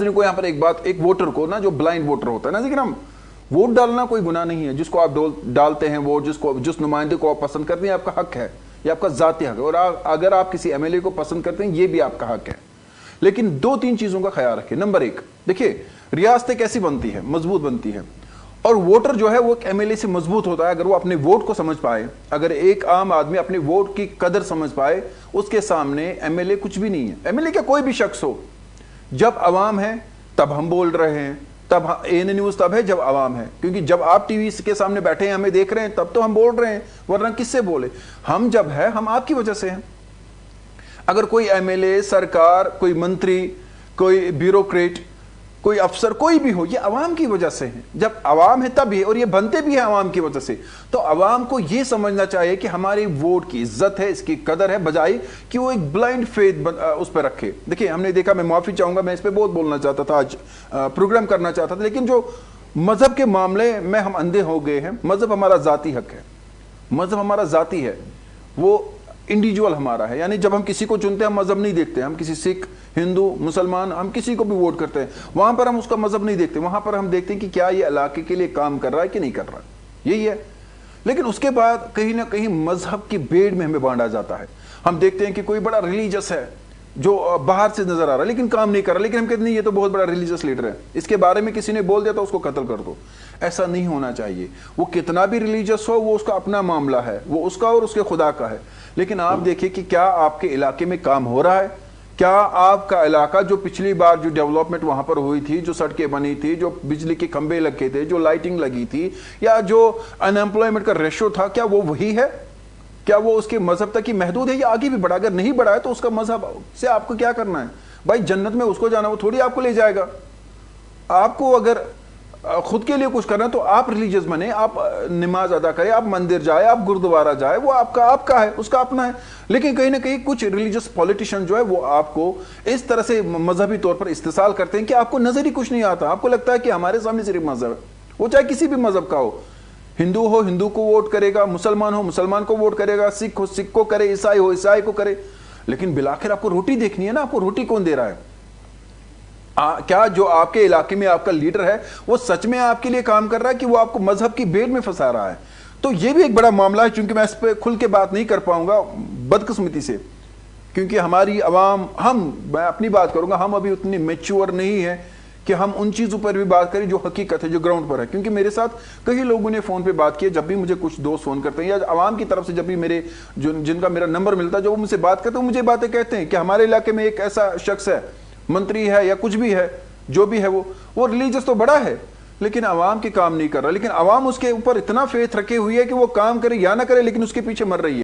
को यहाँ पर एक बात, एक वोटर को ना, जो ब्लाइंड वोटर होता है ना, लेकिन हम वोट डालना कोई गुनाह नहीं है। जिसको आप डालते हैं वोट, जिस नुमाइंदे को आप पसंद करते हैं, आपका हक है, ये आपका जाती हक है। और अगर आप किसी एमएलए को पसंद करते हैं, ये भी आपका हक है। लेकिन दो तीन चीजों का ख्याल रखें। नंबर एक, देखिए रियासतें कैसी बनती है, मजबूत बनती है, और वोटर जो है वो एमएलए से मजबूत होता है अगर वो अपने वोट को समझ पाए। अगर एक आम आदमी अपने वोट की कदर समझ पाए, उसके सामने एमएलए कुछ भी नहीं है। एमएलए क्या कोई भी शख्स हो, जब अवाम है तब हम बोल रहे हैं, तब एन न्यूज तब है जब अवाम है, क्योंकि जब आप टीवी के सामने बैठे हैं, हमें देख रहे हैं, तब तो हम बोल रहे हैं, वरना किससे बोले। हम जब है, हम आपकी वजह से हैं। अगर कोई एमएलए, सरकार, कोई मंत्री, कोई ब्यूरोक्रेट, कोई अफसर, कोई भी हो, ये अवाम की वजह से है। जब अवाम है तब ये, और ये बनते भी है अवाम की वजह से। तो अवाम को ये समझना चाहिए कि हमारी वोट की इज्जत है, इसकी कदर है, बजाय कि वो एक ब्लाइंड फेथ उस पर रखे। देखिए हमने देखा, मैं माफी चाहूंगा, मैं इस पर बहुत बोलना चाहता था, आज प्रोग्राम करना चाहता था, लेकिन जो मजहब के मामले में हम अंधे हो गए हैं। मजहब हमारा जाती हक है, मजहब हमारा जाती है, वो इंडिविजुअल हमारा है। यानी जब हम किसी को चुनते हैं, हम मजहब नहीं देखते। हम किसी सिख, हिंदू, मुसलमान, हम किसी को भी वोट करते हैं, वहां पर हम उसका मजहब नहीं देखते। वहां पर हम देखते हैं कि क्या ये इलाके के लिए काम कर रहा है कि नहीं कर रहा है, यही है। लेकिन उसके बाद कहीं ना कहीं मजहब की बेड़ में हमें बांटा जाता है। हम देखते हैं कि कोई बड़ा रिलीजियस है जो बाहर से नजर आ रहा है लेकिन काम नहीं कर रहा, लेकिन हम कहते नहीं, ये तो बहुत बड़ा रिलीजियस लीडर है, इसके बारे में किसी ने बोल दिया तो उसको कत्ल कर दो। ऐसा नहीं होना चाहिए। वो कितना भी रिलीजियस हो, वो उसका अपना मामला है, वो उसका और उसके खुदा का है। लेकिन आप देखिए कि क्या आपके इलाके में काम हो रहा है। क्या आपका इलाका, जो पिछली बार जो डेवलपमेंट वहां पर हुई थी, जो सड़कें बनी थी, जो बिजली के खंभे लगे थे, जो लाइटिंग लगी थी, या जो अनएम्प्लॉयमेंट का रेशो था, क्या वो वही है? क्या वो उसके मजहब तक ही महदूद है या आगे भी बढ़ा? अगर नहीं बढ़ा है तो उसका मजहब से आपको क्या करना है भाई? जन्नत में उसको जाना, वो थोड़ी आपको ले जाएगा। आपको अगर खुद के लिए कुछ करना है तो आप रिलीजियस बने, आप नमाज अदा करें, आप मंदिर जाए, आप गुरुद्वारा जाए, वो आपका है, उसका अपना है। लेकिन कहीं ना कहीं कुछ रिलीजियस पॉलिटिशियन जो है वो आपको इस तरह से मजहबी तौर पर इस्तेसाल करते हैं कि आपको नजर ही कुछ नहीं आता। आपको लगता है कि हमारे सामने सिर्फ मजहब है, वो चाहे किसी भी मजहब का हो। हिंदू हो, हिंदू को वोट करेगा, मुसलमान हो, मुसलमान को वोट करेगा, सिख हो, सिख को करे, ईसाई हो, ईसाई को करे। लेकिन बिलाखिर आपको रोटी देखनी है ना, आपको रोटी कौन दे रहा है? क्या जो आपके इलाके में आपका लीडर है वो सच में आपके लिए काम कर रहा है कि वो आपको मजहब की बेड़ में फंसा रहा है? तो ये भी एक बड़ा मामला है। चूंकि मैं इस पर खुल के बात नहीं कर पाऊंगा बदकिस्मती से, क्योंकि हमारी अवाम, मैं अपनी बात करूंगा, हम अभी उतनी मैच्योर नहीं है कि हम उन चीज़ों पर भी बात करें जो हकीकत है, जो ग्राउंड पर है। क्योंकि मेरे साथ कई लोगों ने फ़ोन पे बात की, जब भी मुझे कुछ दोस्त फ़ोन करते हैं या आवाम की तरफ से जब भी मेरे जिनका मेरा नंबर मिलता है, जो वो मुझसे बात करते हैं, मुझे बातें कहते हैं कि हमारे इलाके में एक ऐसा शख्स है, मंत्री है या कुछ भी है, जो भी है, वो रिलीजियस तो बड़ा है लेकिन आवाम के काम नहीं कर रहा। लेकिन आवाम उसके ऊपर इतना फेथ रखे हुई है कि वो काम करे या ना करे, लेकिन उसके पीछे मर रही है।